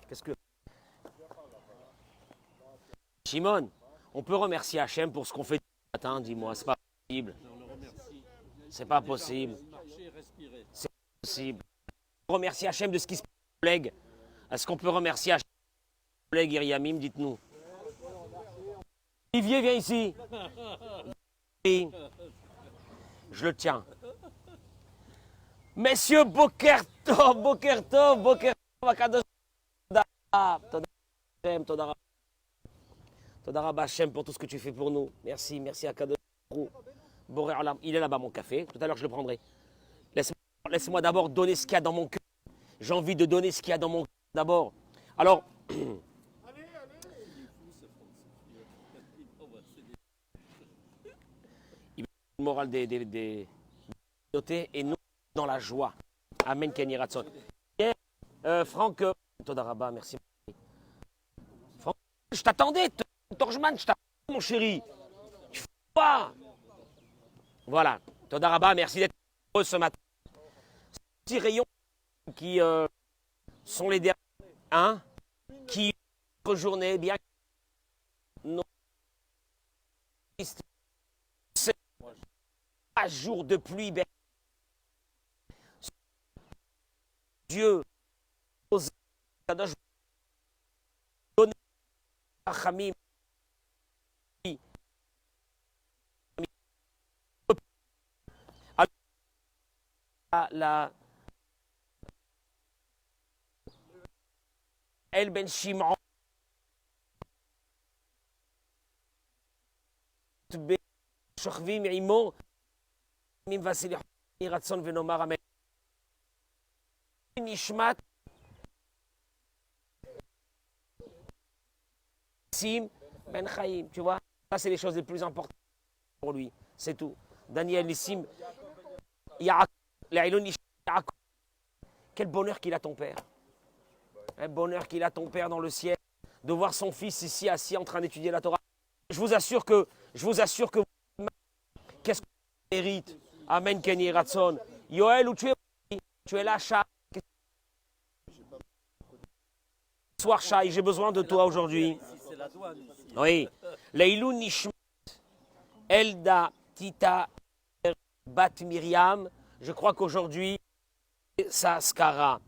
Qu'est-ce que... Shimon, on peut remercier Hachem pour ce qu'on fait ce matin, dis-moi, c'est pas possible. C'est pas possible. C'est pas possible. Remercier Hachem de ce qui se passe, collègue. Est-ce qu'on peut remercier Hachem, collègue Iriamim, dites-nous. Olivier, viens ici. Oui. Je le tiens. Messieurs, Bokertov, Bokertov, Bokertov, Akadosh, Toda Hashem, Toda Rabba. Toda Rabba Hashem pour tout ce que tu fais pour nous. Merci, merci Akadosh. Boré Olam. Il est là-bas mon café, tout à l'heure je le prendrai. Laisse-moi d'abord donner ce qu'il y a dans mon cœur. J'ai envie de donner ce qu'il y a dans mon cœur d'abord. Alors, le moral des notés et nous dans la joie. Amen, Kenny Ratson. Franck, Toda Rabba, merci. Franck, je t'attendais, Torjman, je t'attendais, mon chéri. Tu fais pas. Voilà, Toda Rabba, merci d'être heureux ce matin. Ces petits rayons qui sont les derniers, hein, qui, notre journée, bien nos à jour de pluie, ben, Dieu, aux Kadosh, donner Rachamim, la El Ben Shimon, שוכבים עמו, ועשילי יהי רצון ונאמר אמן. נשמת Sim Ben Chaim, tu vois, ça c'est les choses les plus importantes pour lui, c'est tout. Daniel Nissim, quel bonheur qu'il a ton père. Un bonheur qu'il a ton père dans le ciel, de voir son fils ici assis en train d'étudier la Torah. Je vous assure que qu'est-ce que tu mérites? Amen, Kenny Ratson. Yoel, où tu es là, Shai. Soir, Shai, j'ai besoin de toi aujourd'hui. Oui. Leilou Nishmat, Elda Tita Bat Miriam. Je crois qu'aujourd'hui, ça skara.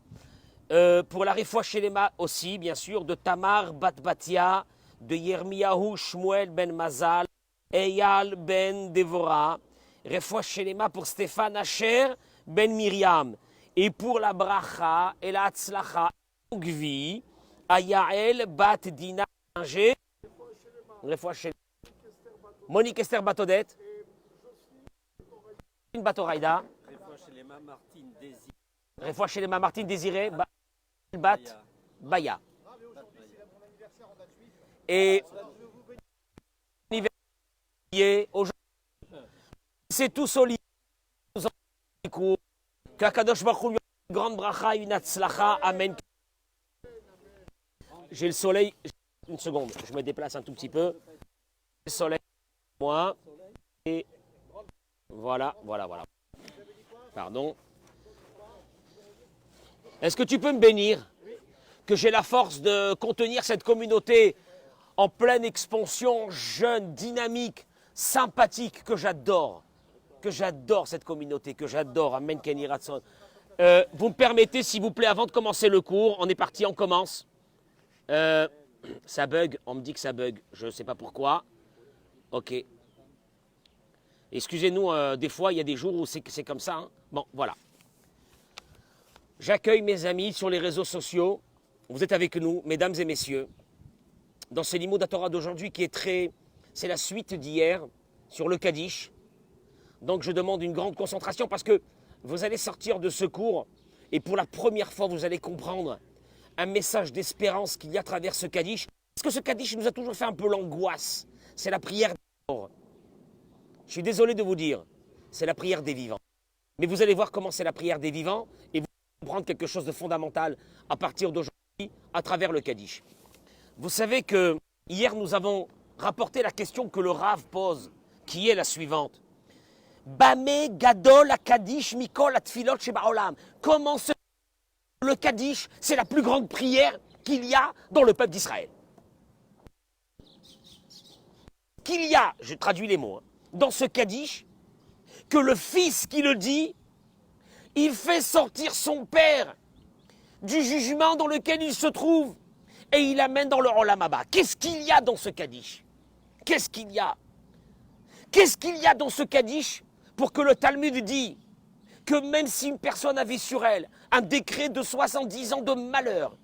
Pour la Refoua Shelema aussi, bien sûr, de Tamar Bat Batia, de Yirmiyahu Shmuel Ben Mazal, Eyal Ben Devora, Refoua Shelema pour Stéphane Asher Ben Miriam, et pour la Bracha et la Hatzlacha Gvi, Ayael Bat Dina Inger, Refoua Shelema, Monique Esther Batodette, Batoraïda, Refoua Shelema Martine Désiré, Bat Baya. Et aujourd'hui, c'est tout solide. Qu'Akadosh Baruch Hu lui a une grande bracha, une hatzlacha, amen. J'ai le soleil, une seconde, je me déplace un tout petit peu. Le soleil, moi, et voilà. Pardon. Est-ce que tu peux me bénir que j'ai la force de contenir cette communauté en pleine expansion, jeune, dynamique, sympathique, que j'adore cette communauté, que j'adore, Amen Kenny Ratson. Vous me permettez, s'il vous plaît, avant de commencer le cours, on est parti, on commence. Ça bug, on me dit que ça bug, je ne sais pas pourquoi. Ok. Excusez-nous, des fois, il y a des jours où c'est comme ça. Hein. Bon, voilà. J'accueille mes amis sur les réseaux sociaux. Vous êtes avec nous, mesdames et messieurs, dans ce Limoud Torah d'aujourd'hui qui est c'est la suite d'hier sur le Kaddish. Donc je demande une grande concentration parce que vous allez sortir de ce cours et pour la première fois vous allez comprendre un message d'espérance qu'il y a à travers ce Kaddish. Parce que ce Kaddish nous a toujours fait un peu l'angoisse. C'est la prière des morts. Je suis désolé de vous dire, c'est la prière des vivants. Mais vous allez voir comment c'est la prière des vivants et vous allez comprendre quelque chose de fondamental à partir d'aujourd'hui à travers le Kaddish. Vous savez que hier nous avons rapporté la question que le Rav pose, qui est la suivante. Bamé gadol Kaddish mikol atfilot shebaolam. Comment le Kaddish, c'est la plus grande prière qu'il y a dans le peuple d'Israël. Qu'il y a, je traduis les mots, dans ce Kaddish, que le fils qui le dit, il fait sortir son père du jugement dans lequel il se trouve et il l'amène dans le Olam Haba. Qu'est-ce qu'il y a dans ce Kaddish? Qu'est-ce qu'il y a? Qu'est-ce qu'il y a dans ce Kaddish pour que le Talmud dit que même si une personne avait sur elle un décret de 70 ans de malheur,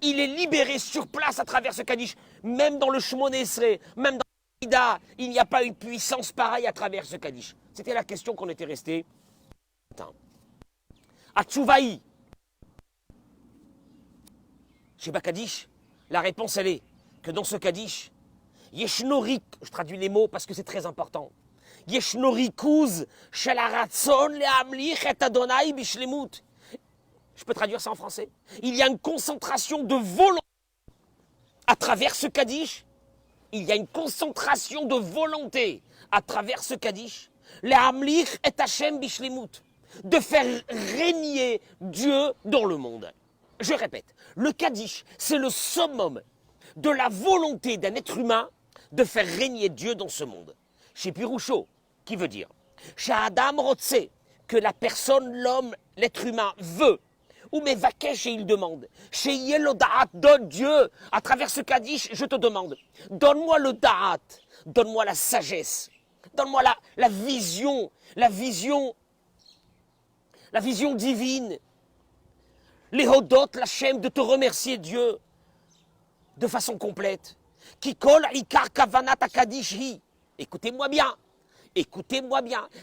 il est libéré sur place à travers ce Kaddish, même dans le Shmon Esrei, même dans le Ida, il n'y a pas une puissance pareille à travers ce Kaddish. C'était la question qu'on était resté. À Tchouvaï, chez Bakadish, la réponse elle est que dans ce Kaddish, Yeshnorik, je traduis les mots parce que c'est très important. Yeshnorikuz shalaratson leamlich et Adonai bishlemut. Je peux traduire ça en français. Il y a une concentration de volonté à travers ce Kaddish. Il y a une concentration de volonté à travers ce Kaddish. Leamlich et Hashem bishlemut. De faire régner Dieu dans le monde. Je répète, le Kaddish, c'est le summum de la volonté d'un être humain de faire régner Dieu dans ce monde. Chez Piroucho, qui veut dire, chez Adam Rotse, que la personne, l'homme, l'être humain veut, ou Mevakesh et il demande, chez Yelodaat, donne Dieu, à travers ce Kaddish, je te demande, donne-moi le Da'at, donne-moi la sagesse, donne-moi la vision divine, les Hodot, la Shem, de te remercier Dieu de façon complète. Qui colle Ikar Kavanat Akadishhi. Écoutez-moi bien,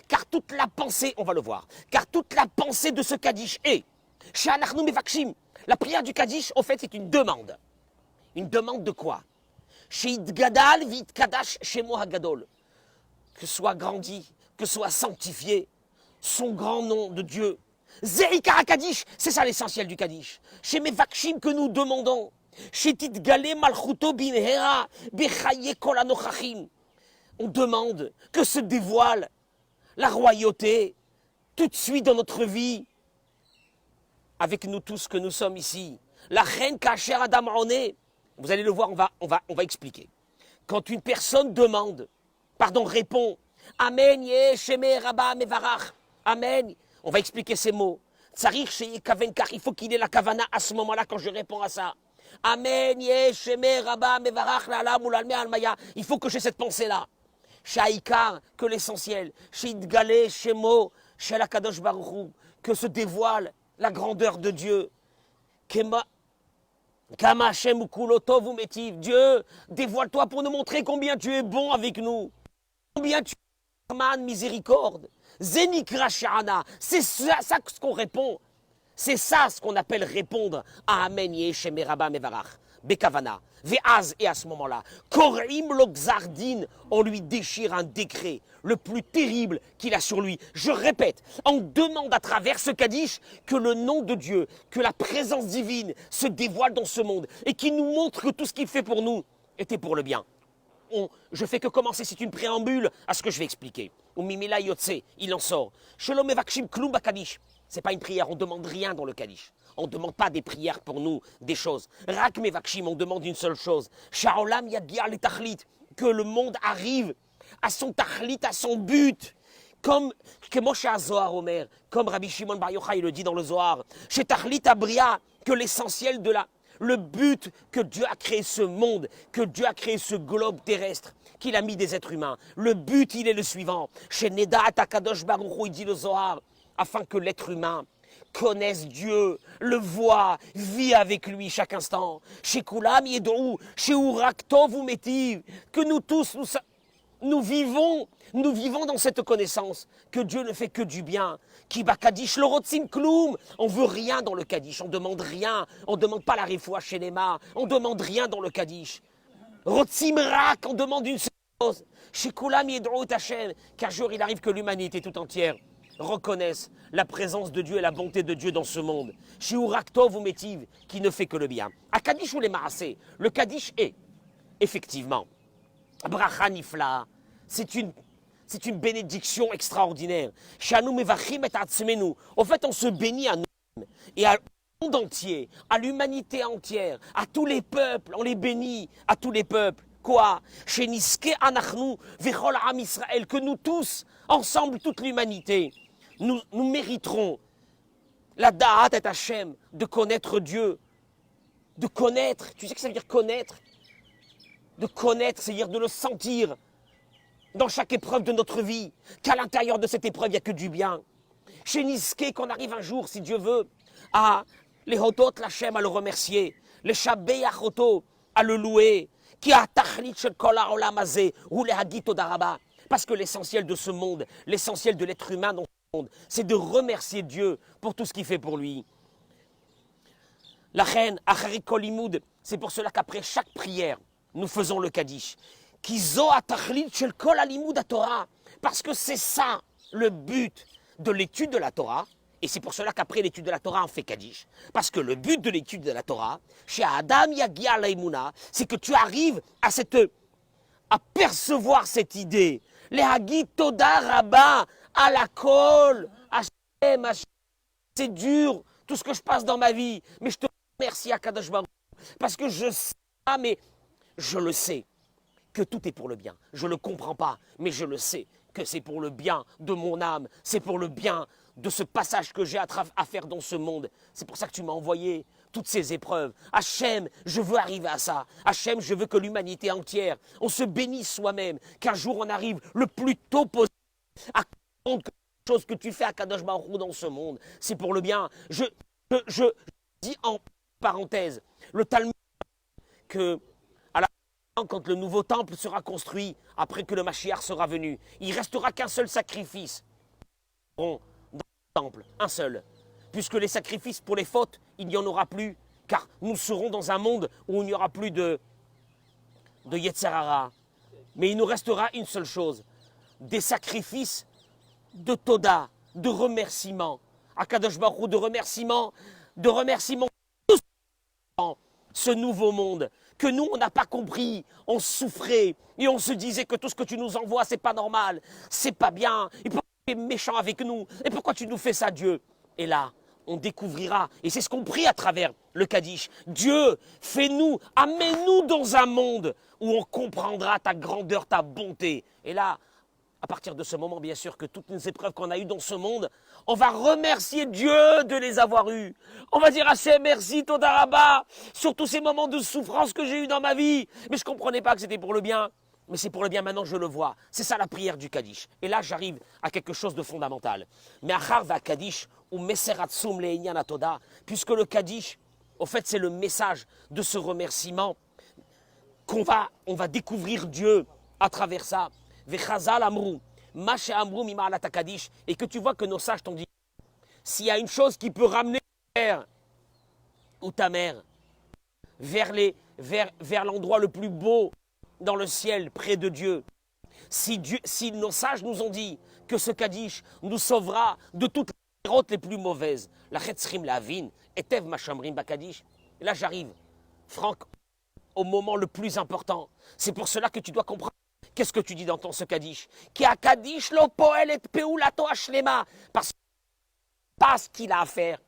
car toute la pensée, on va le voir, car toute la pensée de ce Kaddish est, She'anachnu Mevakshim, la prière du Kaddish, en fait, c'est une demande. Une demande de quoi? She'idgadal v'idkadash Shemo Hagadol. Que soit grandi, que soit sanctifié son grand nom de Dieu. Zerikar Kaddish, c'est ça l'essentiel du Kaddish. Chez Mevakshim que nous demandons. On demande que se dévoile la royauté tout de suite dans notre vie, avec nous tous que nous sommes ici. La reine Kacher Adam Oné, vous allez le voir, on va expliquer. Quand une personne répond, Amen, Yesheme Rabba Mevarach, Amen, on va expliquer ces mots. Tsarir Sheye Kavenkar, il faut qu'il ait la kavana à ce moment-là quand je réponds à ça. Amen, Yesheme Rabba Mevarach Lalam Ulalme Almaya. Il faut que j'ai cette pensée-là. Shaikar, que l'essentiel. Shidgale, Shemo, Shelakadosh Baruchu, que se dévoile la grandeur de Dieu. Kama Hashem Ukulotov Umetiv. Dieu, dévoile-toi pour nous montrer combien tu es bon avec nous. Combien tu es man, miséricorde. Zenikra Sha'ana. C'est ça ce qu'on répond. C'est ça ce qu'on appelle répondre à Amen Yeshem Rabba Mevarach. Bekavana. Ve'az, et à ce moment-là, Korim Lokzardin, on lui déchire un décret, le plus terrible qu'il a sur lui. Je répète, on demande à travers ce Kaddish que le nom de Dieu, que la présence divine se dévoile dans ce monde et qu'il nous montre que tout ce qu'il fait pour nous était pour le bien. Je fais que commencer, c'est une préambule à ce que je vais expliquer. Mimila Yotse, il en sort. Shalom Evakshim Klum Bakadish. C'est pas une prière, on ne demande rien dans le Kaddish. On ne demande pas des prières pour nous, des choses. Rak Mevakshim, on demande une seule chose. Sha'olam Yagia le Tachlit, que le monde arrive à son Tachlit, à son but. Comme que Moshe Zohar Omer, comme Rabbi Shimon Bar Yochai le dit dans le Zohar. Chez Tachlit Abria, que l'essentiel de le but que Dieu a créé ce monde, que Dieu a créé ce globe terrestre, qu'il a mis des êtres humains. Le but, il est le suivant. Chez Neda Atakadosh Baruch Hu, il dit le Zohar, afin que l'être humain connaisse Dieu, le voit, vit avec lui chaque instant. Chez Kulam Yedou, chez Uraktov ou Metiv, que nous tous, nous vivons dans cette connaissance, que Dieu ne fait que du bien. Kiba Kaddish Lorotzim Kloum, on veut rien dans le Kaddish, on demande rien, on demande pas la refoua chez Nema, on demande rien dans le Kaddish. Rotzim Rak, on demande une seule chose. Chez Kulam Yedou Hashem, car jour il arrive que l'humanité tout entière reconnaissent la présence de Dieu et la bonté de Dieu dans ce monde. Chez Uraktov ou Metiv, qui ne fait que le bien. À Kaddish ou les Maasé, le Kaddish est, effectivement, Bracha Nifla, c'est une bénédiction extraordinaire. Shanu Mevachim et Atzmenu. En fait, on se bénit à nous-mêmes. Et monde entier, à l'humanité entière, à tous les peuples, on les bénit, à tous les peuples. Quoi? Chez Niske Anachnu, Vechol Am Israël, que nous tous, ensemble, toute l'humanité, nous mériterons la Da'at et Hachem, de connaître Dieu, de connaître, tu sais que ça veut dire connaître? De connaître, c'est-à-dire de le sentir dans chaque épreuve de notre vie, qu'à l'intérieur de cette épreuve, il n'y a que du bien. Chez Niske, qu'on arrive un jour, si Dieu veut, à les Hotot l'Hachem, à le remercier, les Shabei Achoto, à le louer, qui a Tachlit Shel Kol HaOlam Hazeh, ou les Hagit Todaraba. Parce que l'essentiel de ce monde, l'essentiel de l'être humain dans ce monde, c'est de remercier Dieu pour tout ce qu'il fait pour lui. La reine, Achari Kol Limoud, c'est pour cela qu'après chaque prière, nous faisons le Kaddish. Kizo Atachlit Shel Kol HaLimoud HaTorah. Parce que c'est ça le but de l'étude de la Torah. Et c'est pour cela qu'après l'étude de la Torah, on fait Kaddish. Parce que le but de l'étude de la Torah, chez Adam Yagia Laimuna, c'est que tu arrives à percevoir cette idée. Les Hagit Toda Rabba, à la kol, Hashem, c'est dur, tout ce que je passe dans ma vie. Mais je te remercie à Kadosh Baruch Hu, parce que je sais, mais je le sais, que tout est pour le bien. Je ne le comprends pas, mais je le sais, que c'est pour le bien de mon âme, c'est pour le bien de ce passage que j'ai à faire dans ce monde. C'est pour ça que tu m'as envoyé toutes ces épreuves. Hachem, je veux arriver à ça. Hachem, je veux que l'humanité entière, on se bénisse soi-même, qu'un jour on arrive le plus tôt possible à comprendre que les choses que tu fais à Kadosh Baruch Hu dans ce monde, c'est pour le bien. Je dis en parenthèse, le Talmud, que à la fin, quand le nouveau temple sera construit, après que le Mashiach sera venu, il ne restera qu'un seul sacrifice. Bon, temple, un seul. Puisque les sacrifices pour les fautes, il n'y en aura plus, car nous serons dans un monde où il n'y aura plus de Yetzer Hara. Mais il nous restera une seule chose, des sacrifices de Toda, de remerciement, à Kadosh Baruch Hu, de remerciement ce nouveau monde, que nous, on n'a pas compris, on souffrait, et on se disait que tout ce que tu nous envoies, c'est pas normal, c'est pas bien, et pourquoi tu es méchant avec nous, et pourquoi tu nous fais ça, Dieu? Et là, on découvrira, et c'est ce qu'on prie à travers le Kaddish, Dieu, fais-nous, amène-nous dans un monde où on comprendra ta grandeur, ta bonté. Et là, à partir de ce moment, bien sûr, que toutes les épreuves qu'on a eues dans ce monde, on va remercier Dieu de les avoir eues. On va dire Hachem, merci, Toda Rabba, sur tous ces moments de souffrance que j'ai eus dans ma vie. Mais je ne comprenais pas que c'était pour le bien. Mais c'est pour le bien, maintenant je le vois. C'est ça la prière du Kaddish. Et là, j'arrive à quelque chose de fondamental. Mais Achar va Kaddish, ou Meseratsum Le'inyan Atoda, puisque le Kaddish, au fait, c'est le message de ce remerciement on va découvrir Dieu à travers ça. Vechazal Amrou, Mache Amrou Mima'alat Kaddish, et que tu vois que nos sages t'ont dit, s'il y a une chose qui peut ramener ton père ou ta mère vers l'endroit le plus beau dans le ciel, près de Dieu, si nos sages nous ont dit que ce Kaddish nous sauvera de toutes les routes les plus mauvaises, la Chetzrim Lavin, Etev Machamrim Bakadish, et là j'arrive, Franck, au moment le plus important. C'est pour cela que tu dois comprendre. Qu'est-ce que tu dis dans ton ce Kaddish? Qui a Kaddish lo poel et peulato ashlema. Parce que pas ce qu'il a à faire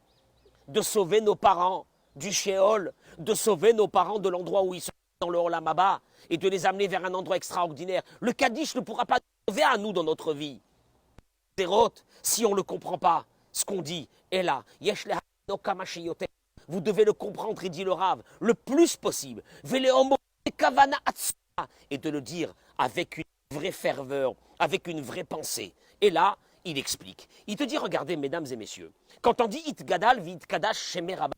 de sauver nos parents du Sheol, de sauver nos parents de l'endroit où ils sont dans le Olam Haba et de les amener vers un endroit extraordinaire. Le Kaddish ne pourra pas nous sauver à nous dans notre vie. Si on ne le comprend pas, ce qu'on dit est là. Vous devez le comprendre, et dit le Rav, le plus possible. Et de le dire avec une vraie ferveur, avec une vraie pensée. Et là, il explique. Il te dit, regardez, mesdames et messieurs, quand on dit Itgadal vid kadash shemeraba,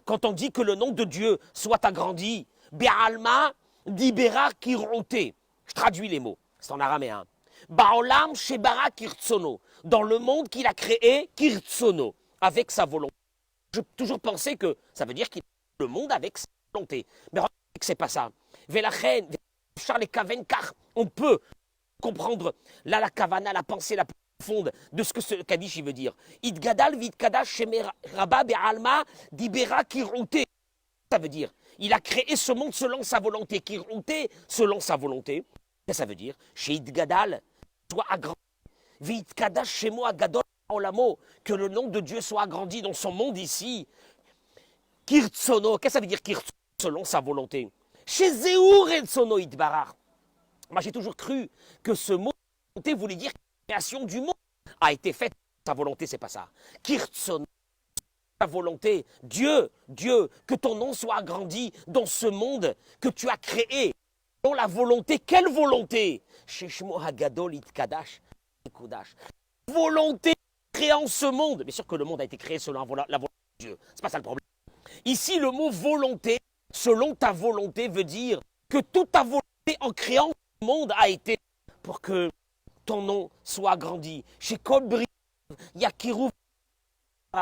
quand on dit que le nom de Dieu soit agrandi, Be'alma dibera kir'ote. Je traduis les mots, c'est en araméen. Ba'olam shebara kirtsono. Dans le monde qu'il a créé, kirtsono, avec sa volonté. J'ai toujours pensé que ça veut dire qu'il a le monde avec sa volonté. Mais regardez que c'est pas ça. Velachen, Charles Kaven, car on peut comprendre là la kavana, la pensée la plus profonde de ce que ce Kaddish veut dire. Idgadal vid kadash shemeraba be'alma dibera kir'ote. Ça veut dire, il a créé ce monde selon sa volonté. Kir'ote, selon sa volonté. Et ça veut dire, chez Idgadal, soit agrandi. Vid kadash shemo agadol olamo, que le nom de Dieu soit agrandi dans son monde ici. Kirtsono, qu'est-ce que ça veut dire Kirtsono selon sa volonté? Chez Zéour Retsono Itbarach. Moi j'ai toujours cru que ce mot volonté voulait dire que la création du monde a été faite. Sa volonté, c'est pas ça. Kirtsono, ta volonté, Dieu, que ton nom soit agrandi dans ce monde que tu as créé. Dans la volonté, quelle volonté? Sheshmo Hagadol Itkadash Kudash. Volonté créant ce monde. Bien sûr que le monde a été créé selon la volonté de Dieu. C'est pas ça le problème. Ici, le mot volonté, selon ta volonté, veut dire que toute ta volonté en créant le monde a été pour que ton nom soit agrandi. Chez Kolbri, Yakirou, que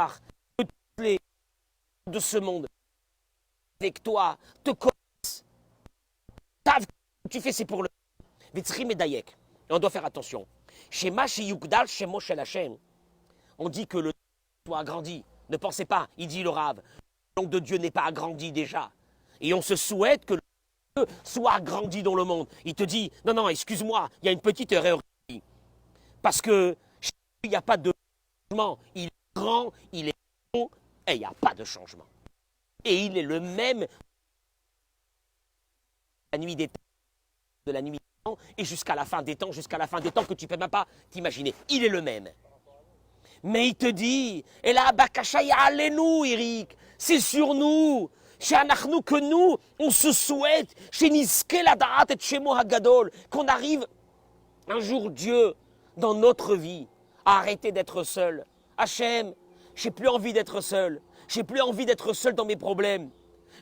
toutes les de ce monde, avec toi, te connaissent. Tu fais, c'est pour le. Vitzrim et Dayek. Et on doit faire attention. Chez Mashi Yukdal, chez Moshe Lachem, on dit que le soit agrandi. Ne pensez pas, il dit le Rav. Le nom de Dieu n'est pas agrandi déjà. Et on se souhaite que le Dieu soit agrandi dans le monde. Il te dit, non, excuse-moi, il y a une petite erreur ici. Parce que chez lui, il n'y a pas de changement. Il est grand, il est bon, et il n'y a pas de changement. Et il est le même la nuit des temps, de la nuit des temps, et jusqu'à la fin des temps que tu ne peux même pas t'imaginer. Il est le même. Mais il te dit, et là, Bakashaya, allez-nous, Eric, c'est sur nous, chez Anachnou, que nous, on se souhaite, chez Niske la Darat et chez Mohagadol, qu'on arrive un jour, Dieu, dans notre vie, à arrêter d'être seul. Hachem, j'ai plus envie d'être seul, j'ai plus envie d'être seul dans mes problèmes,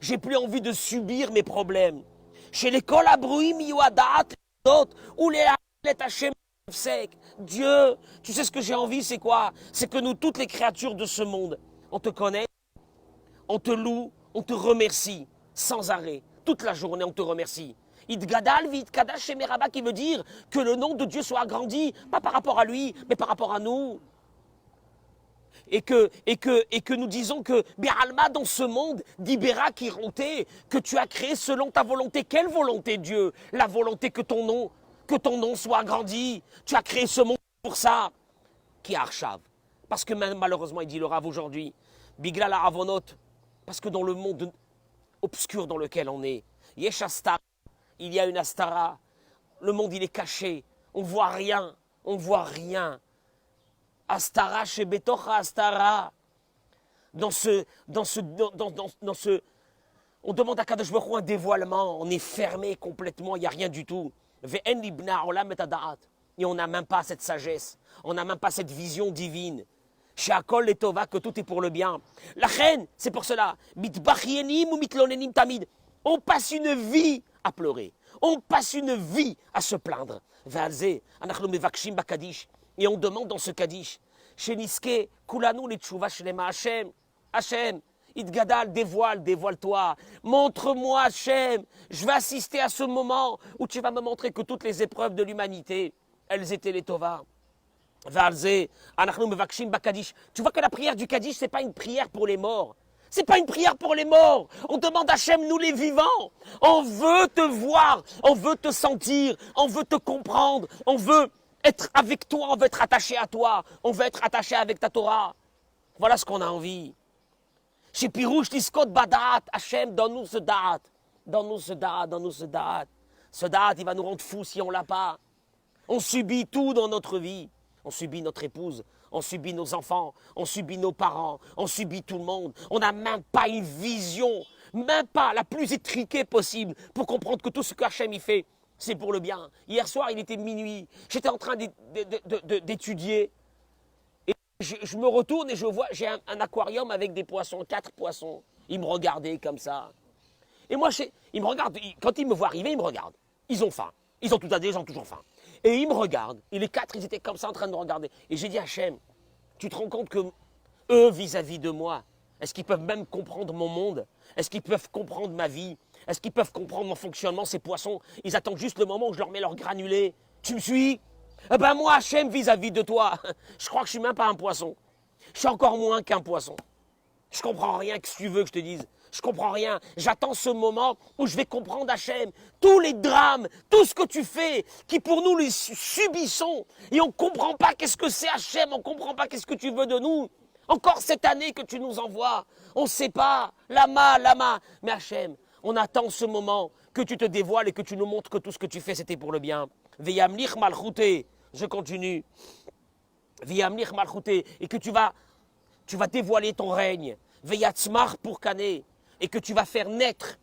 j'ai plus envie de subir mes problèmes. Chez l'école Abrouim, Yoadat, d'autres, où les Hachem, Dieu, tu sais ce que j'ai envie, c'est quoi? C'est que nous, toutes les créatures de ce monde, on te connaît, on te loue, on te remercie, sans arrêt. Toute la journée, on te remercie. Idgadal, Vidkadash, Shemeraba, qui veut dire que le nom de Dieu soit agrandi, pas par rapport à lui, mais par rapport à nous. Et que nous disons que Bi'alma, dans ce monde, d'Ibera qui rontait, que tu as créé selon ta volonté. Quelle volonté, Dieu? La volonté que ton nom soit agrandi. Tu as créé ce monde pour ça. Qui a Arshav. Parce que malheureusement, il dit le Rav aujourd'hui, Bigla la Avonot, parce que dans le monde obscur dans lequel on est, Yesh Astara, il y a une Astara, le monde il est caché, on ne voit rien, Astara chez Betocha Astara, dans ce, on demande à Kadosh Baruch Hu un dévoilement, on est fermé complètement, il n'y a rien du tout. Ve'en libna olam et adaat. Et on n'a même pas cette sagesse, on n'a même pas cette vision divine. Chez Akol les Tova, que tout est pour le bien. La reine, c'est pour cela. Mitbachienim ou mitlonenim tamid. On passe une vie à pleurer. On passe une vie à se plaindre. Ve'alze, anachnu mevakshim bakadish. Et on demande dans ce Kaddish, chez Niske, Kulanu les tchouva shlema Hachem. Hachem, Idgadal, dévoile-toi. Montre-moi, Hachem. Je vais assister à ce moment où tu vas me montrer que toutes les épreuves de l'humanité, elles étaient les Tova. Tu vois que la prière du Kaddish, ce n'est pas une prière pour les morts. Ce n'est pas une prière pour les morts. On demande à Hachem, nous les vivants. On veut te voir, on veut te sentir, on veut te comprendre, on veut être avec toi, on veut être attaché à toi, on veut être attaché avec ta Torah. Voilà ce qu'on a envie. Chez Pirouche, Tiskot, Badat, Hachem, donne-nous ce da'at. Donne-nous ce da'at. Ce da'at, il va nous rendre fous si on ne l'a pas. On subit tout dans notre vie. On subit notre épouse, on subit nos enfants, on subit nos parents, on subit tout le monde. On n'a même pas une vision, même pas la plus étriquée possible pour comprendre que tout ce que Hachem y fait, c'est pour le bien. Hier soir, il était minuit, j'étais en train d'étudier. Et je me retourne et je vois, j'ai un aquarium avec des poissons, 4 poissons. Ils me regardaient comme ça. Et moi, ils me regardent, quand ils me voient arriver, ils me regardent. Ils ont faim. Ils ont toujours faim. Et ils me regardent. Et les 4, ils étaient comme ça en train de me regarder. Et j'ai dit, Hachem, tu te rends compte que eux, vis-à-vis de moi, est-ce qu'ils peuvent même comprendre mon monde? Est-ce qu'ils peuvent comprendre ma vie? Est-ce qu'ils peuvent comprendre mon fonctionnement, ces poissons? Ils attendent juste le moment où je leur mets leurs granulés. Tu me suis? Eh ben moi, Hachem, vis-à-vis de toi, je crois que je suis même pas un poisson. Je suis encore moins qu'un poisson. Je comprends rien, que tu veux que je te dise. Je comprends rien. J'attends ce moment où je vais comprendre, Hachem, tous les drames, tout ce que tu fais, qui pour nous les subissons. Et on ne comprend pas qu'est-ce que c'est, Hachem, on ne comprend pas qu'est-ce que tu veux de nous. Encore cette année que tu nous envoies. On ne sait pas. Lama. Mais Hachem, on attend ce moment que tu te dévoiles et que tu nous montres que tout ce que tu fais, c'était pour le bien. Veyamlich malchouté. Je continue. Veyamlich malchouté. Et que tu vas dévoiler ton règne. Veyatzmar pour Kané. Et que tu vas faire naître.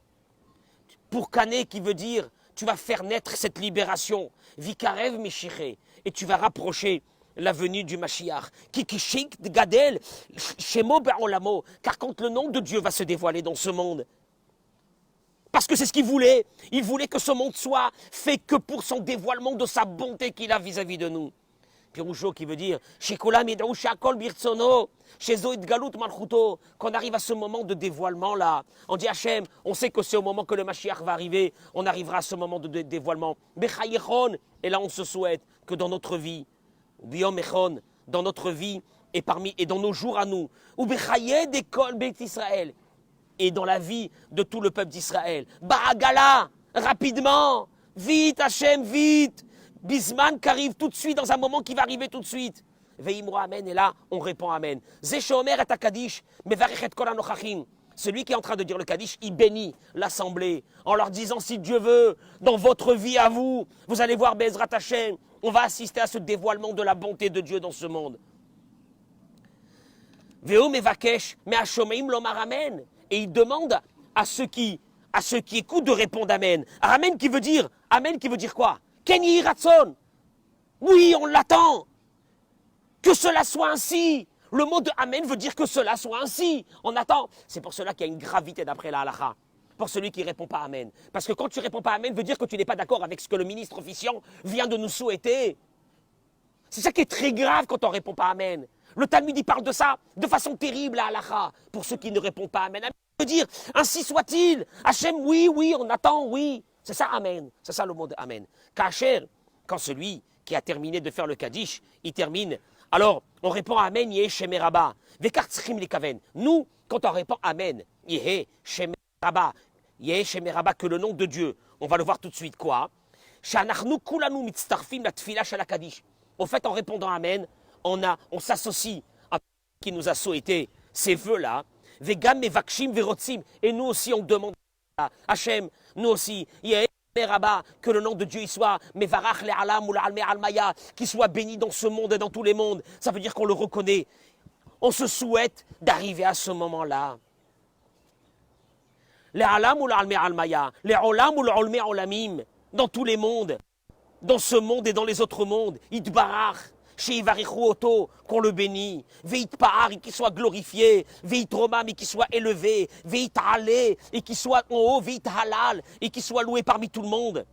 Pour Kané qui veut dire, tu vas faire naître cette libération. Vikarev Meshiré. Et tu vas rapprocher la venue du Mashiach. Kikishik Gadel, Shemo Be'olamo. Car quand le nom de Dieu va se dévoiler dans ce monde, parce que c'est ce qu'il voulait. Il voulait que ce monde soit fait que pour son dévoilement de sa bonté qu'il a vis-à-vis de nous. Piroucho qui veut dire qu'on arrive à ce moment de dévoilement là. On dit Hachem, on sait que c'est au moment que le Mashiach va arriver, on arrivera à ce moment de dévoilement. Et là on se souhaite que dans notre vie, dans notre vie et dans nos jours à nous, Israël, et dans la vie de tout le peuple d'Israël. Baragala, rapidement, vite Hachem, vite. Bisman qui arrive tout de suite, dans un moment qui va arriver tout de suite. Veimro Amen, et là, on répond Amen. Zeshomer et Kaddish, mevarech et kol hanochachim. Celui qui est en train de dire le Kaddish, il bénit l'assemblée en leur disant, si Dieu veut, dans votre vie à vous, vous allez voir Bezrat Hachem, on va assister à ce dévoilement de la bonté de Dieu dans ce monde. Veo mevakesh, me hashomeim lomar Amen. Et il demande à ceux qui écoutent de répondre Amen. Amen qui veut dire quoi? Kenyi Ratson. Oui, on l'attend. Que cela soit ainsi. Le mot de Amen veut dire que cela soit ainsi. On attend. C'est pour cela qu'il y a une gravité d'après la halakha. Pour celui qui ne répond pas Amen. Parce que quand tu ne réponds pas Amen, veut dire que tu n'es pas d'accord avec ce que le ministre officiant vient de nous souhaiter. C'est ça qui est très grave quand on ne répond pas Amen. Le Talmud, il parle de ça de façon terrible à halakha. Pour ceux qui ne répondent pas Amen. Amen veut dire, ainsi soit-il. Hachem, oui, on attend, oui. C'est ça, Amen. C'est ça le mot de Amen. Kacher, quand celui qui a terminé de faire le Kaddish, il termine. Alors, on répond Amen, Yeh Shemeraba. Vekar tzchim likaven. Nous, quand on répond Amen, Yeh Shemeraba. Yeh Shemeraba, que le nom de Dieu. On va le voir tout de suite. Quoi? Shanachnu kulanu mitztarfim la tfila shala Kaddish. Au fait, en répondant Amen, on s'associe à qui nous a souhaité ces vœux-là. Vegam mevakshim verotzim. Et nous aussi, on demande à Hachem, nous aussi, que le nom de Dieu y soit, mevarach le'alam ou l'alme almaya, qu'il soit béni dans ce monde et dans tous les mondes. Ça veut dire qu'on le reconnaît. On se souhaite d'arriver à ce moment-là. Le'alam ou l'alme almaya, le'olam ou l'olme olamim, dans tous les mondes, dans ce monde et dans les autres mondes, itbarach. Chez Ivarichu Oto, qu'on le bénit, Veit Paar, et qu'il soit glorifié, Veit Romam, et qu'il soit élevé, Veit Halé, et qu'il soit en haut, Veit Halal, et qu'il soit loué parmi tout le monde.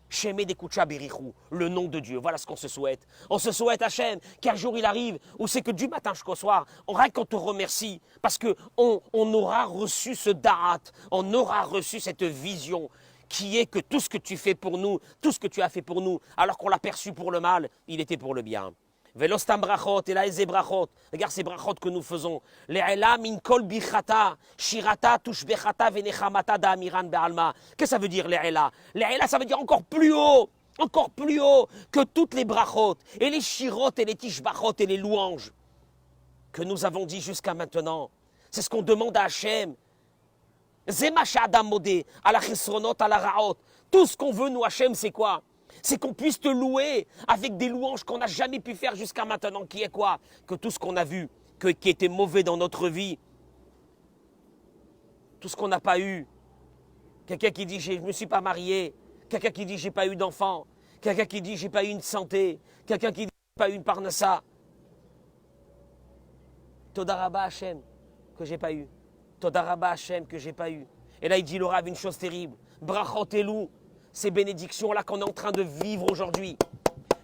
Shemé de Kucha Berichu, le nom de Dieu, voilà ce qu'on se souhaite. On se souhaite, Hachem, qu'un jour il arrive, où c'est que du matin jusqu'au soir, rien qu'on te remercie, parce qu'on aura reçu ce da'at, on aura reçu cette vision, qui est que tout ce que tu fais pour nous, tout ce que tu as fait pour nous, alors qu'on l'a perçu pour le mal, il était pour le bien. Velostam brachot, et là, les brachot, regarde ces brachot que nous faisons. Le'ela min kol bichata, shirata tushbechata venechamata da'amiran be'alma. Qu'est-ce que ça veut dire, le'ela? Le'ela, ça veut dire encore plus haut que toutes les brachot, et les shirot, et les tishbachot, et les louanges que nous avons dit jusqu'à maintenant. C'est ce qu'on demande à Hachem. Tout ce qu'on veut, nous, Hachem, c'est quoi? C'est qu'on puisse te louer avec des louanges qu'on n'a jamais pu faire jusqu'à maintenant. Qui est quoi? Que tout ce qu'on a vu, qui était mauvais dans notre vie, tout ce qu'on n'a pas eu, quelqu'un qui dit je ne me suis pas marié, quelqu'un qui dit j'ai pas eu d'enfant, quelqu'un qui dit j'ai pas eu une santé, quelqu'un qui dit j'ai pas eu une parnassa. Todaraba Hachem, que j'ai pas eu. Todaraba Hachem, que j'ai pas eu. Et là, il dit le Rav une chose terrible. Brachot elou, ces bénédictions-là qu'on est en train de vivre aujourd'hui,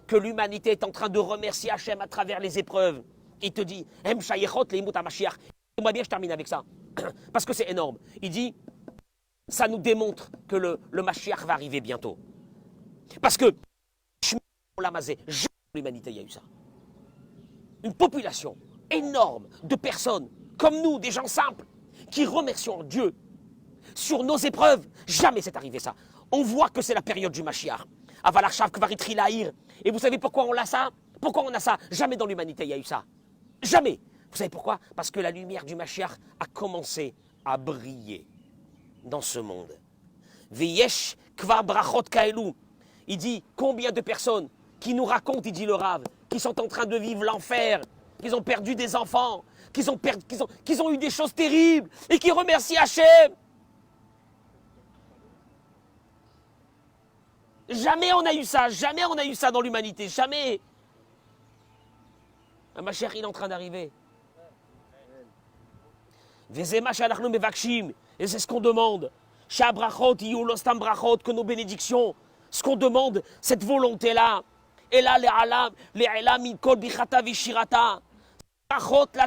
que l'humanité est en train de remercier Hachem à travers les épreuves. Il te dit, Hem shayechot leimut hamashiach. Moi bien, je termine avec ça, parce que c'est énorme. Il dit, ça nous démontre que le Mashiach va arriver bientôt. Parce que, jamais l'humanité, il y a eu ça. Une population énorme de personnes, comme nous, des gens simples, qui remercions Dieu sur nos épreuves. Jamais c'est arrivé ça. On voit que c'est la période du Mashiach. Avalarchav Kvaritri Lahir. Et vous savez pourquoi on a ça? Pourquoi on a ça? Jamais dans l'humanité il y a eu ça. Jamais. Vous savez pourquoi? Parce que la lumière du Mashiach a commencé à briller dans ce monde. Veyesh kvar brachot kaelu. Il dit combien de personnes qui nous racontent, il dit le Rav, qui sont en train de vivre l'enfer, qu'ils ont perdu des enfants, qu'ils ont eu des choses terribles et qui remercient Hachem. Jamais on a eu ça dans l'humanité, jamais. Ma chère, il est en train d'arriver. Et c'est ce qu'on demande. Que nos bénédictions, ce qu'on demande, cette volonté-là. Et là,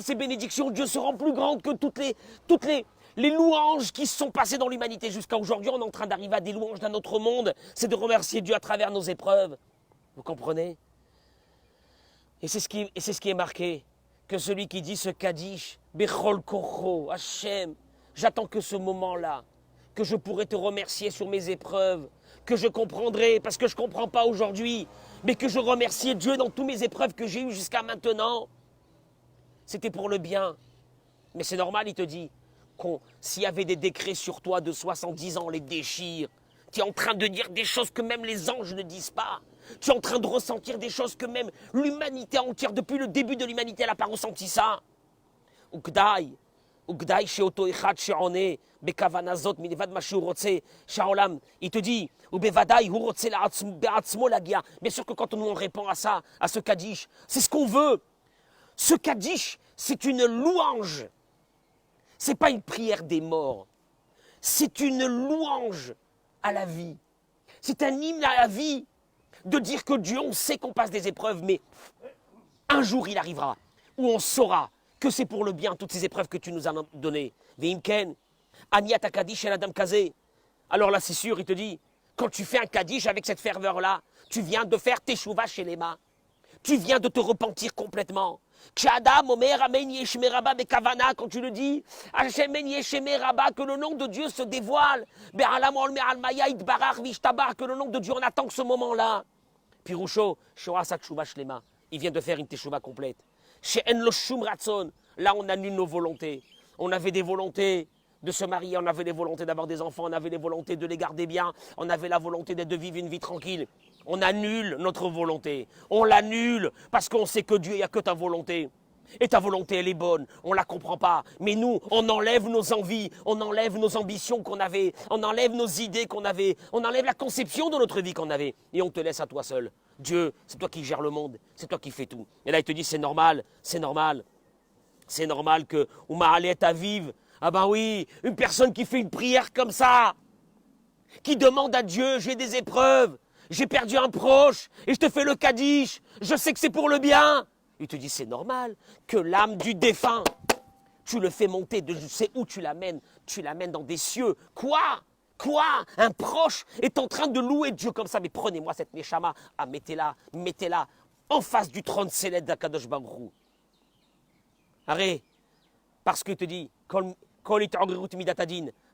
ces bénédictions, Dieu se rend plus grand que toutes les louanges qui se sont passées dans l'humanité jusqu'à aujourd'hui. On est en train d'arriver à des louanges d'un autre monde. C'est de remercier Dieu à travers nos épreuves. Vous comprenez? Et c'est ce qui est marqué. Que celui qui dit ce Kaddish, Bechol Kocho, Hachem, j'attends que ce moment-là, que je pourrai te remercier sur mes épreuves, que je comprendrai, parce que je ne comprends pas aujourd'hui, mais que je remercie Dieu dans toutes mes épreuves que j'ai eues jusqu'à maintenant. C'était pour le bien. Mais c'est normal, il te dit, s'il y avait des décrets sur toi de 70 ans, on les déchire. Tu es en train de dire des choses que même les anges ne disent pas. Tu es en train de ressentir des choses que même l'humanité entière, depuis le début de l'humanité, elle n'a pas ressenti ça. Ukdai sheoto echad she'one bekavana zot milevad ma she'u rotze she'olam. Il te dit, ou bevadai hu rotze be'atzmo lagia. Bien sûr que quand on répond à ça, à ce Kaddish, c'est ce qu'on veut. Ce Kaddish, c'est une louange. C'est pas une prière des morts. C'est une louange à la vie. C'est un hymne à la vie. De dire que Dieu, on sait qu'on passe des épreuves, mais un jour il arrivera où on saura que c'est pour le bien toutes ces épreuves que tu nous as données. Veimken, Aniata Kaddish et Adam Kazé. Alors là, c'est sûr, il te dit, quand tu fais un Kaddish avec cette ferveur-là, tu viens de faire teshuva chez les mains. Tu viens de te repentir complètement. Kshadam, Omer, Amen, Yeshmeraba, Bekavana, quand tu le dis, Hashem, Yeshmeraba, que le nom de Dieu se dévoile. Be'alamol, Me'almaya, Idbarach, Vishtabar, que le nom de Dieu, on attend que ce moment-là. Puis Roucho, Shoasa Tshuva Shlema, il vient de faire une teshuva complète. She'en lo shum ratson, là on annule nos volontés. On avait des volontés de se marier, on avait des volontés d'avoir des enfants, on avait des volontés de les garder bien, on avait la volonté de vivre une vie tranquille. On annule notre volonté. On l'annule parce qu'on sait que Dieu, il n'y a que ta volonté. Et ta volonté, elle est bonne. On ne la comprend pas. Mais nous, on enlève nos envies, on enlève nos ambitions qu'on avait, on enlève nos idées qu'on avait, on enlève la conception de notre vie qu'on avait. Et on te laisse à toi seul. Dieu, c'est toi qui gères le monde, c'est toi qui fais tout. Et là, il te dit, c'est normal, c'est normal. C'est normal que Ouma Alet Aviv, ah ben oui, une personne qui fait une prière comme ça, qui demande à Dieu, j'ai des épreuves, j'ai perdu un proche, et je te fais le Kaddish, je sais que c'est pour le bien. Il te dit, c'est normal que l'âme du défunt, tu le fais monter de je sais où tu l'amènes dans des cieux. Quoi? Un proche est en train de louer Dieu comme ça, mais prenez-moi cette Neshama, mettez-la en face du trône céleste d'Akadosh Baruch Hu. Arrête, parce qu'il te dit,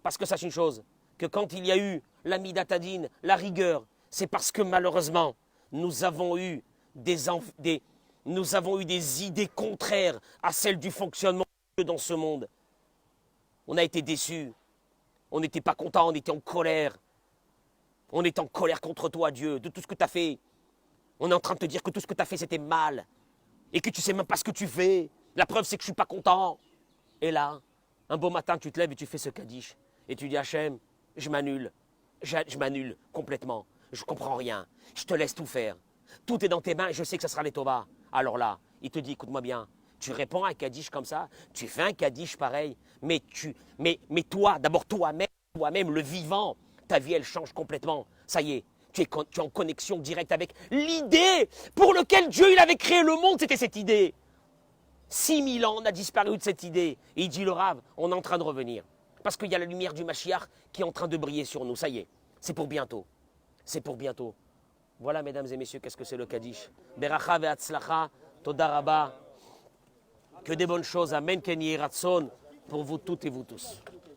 parce que sache une chose, que quand il y a eu la midatadine, la rigueur, c'est parce que malheureusement, nous avons eu des idées contraires à celles du fonctionnement de Dieu dans ce monde. On a été déçus, on n'était pas contents, on était en colère. On est en colère contre toi, Dieu, de tout ce que tu as fait. On est en train de te dire que tout ce que tu as fait, c'était mal. Et que tu ne sais même pas ce que tu fais. La preuve, c'est que je ne suis pas content. Et là, un beau matin, tu te lèves et tu fais ce Kaddish. Et tu dis, Hachem, je m'annule. Je m'annule complètement. Je ne comprends rien. Je te laisse tout faire. Tout est dans tes mains et je sais que ça sera les Tova. Alors là, il te dit, écoute-moi bien. Tu réponds à un Kaddish comme ça. Tu fais un Kaddish pareil. Mais toi, d'abord toi-même, le vivant, ta vie, elle change complètement. Ça y est. Tu es en connexion directe avec l'idée pour laquelle Dieu il avait créé le monde, c'était cette idée. 6000 ans, on a disparu de cette idée. Et il dit le Rav, on est en train de revenir. Parce qu'il y a la lumière du Mashiach qui est en train de briller sur nous. Ça y est, c'est pour bientôt. C'est pour bientôt. Voilà, mesdames et messieurs, qu'est-ce que c'est le Kaddish. Beracha ve'atzlacha, toda rabba. Que des bonnes choses. Amen, Kenyi Ratson, pour vous toutes et vous tous.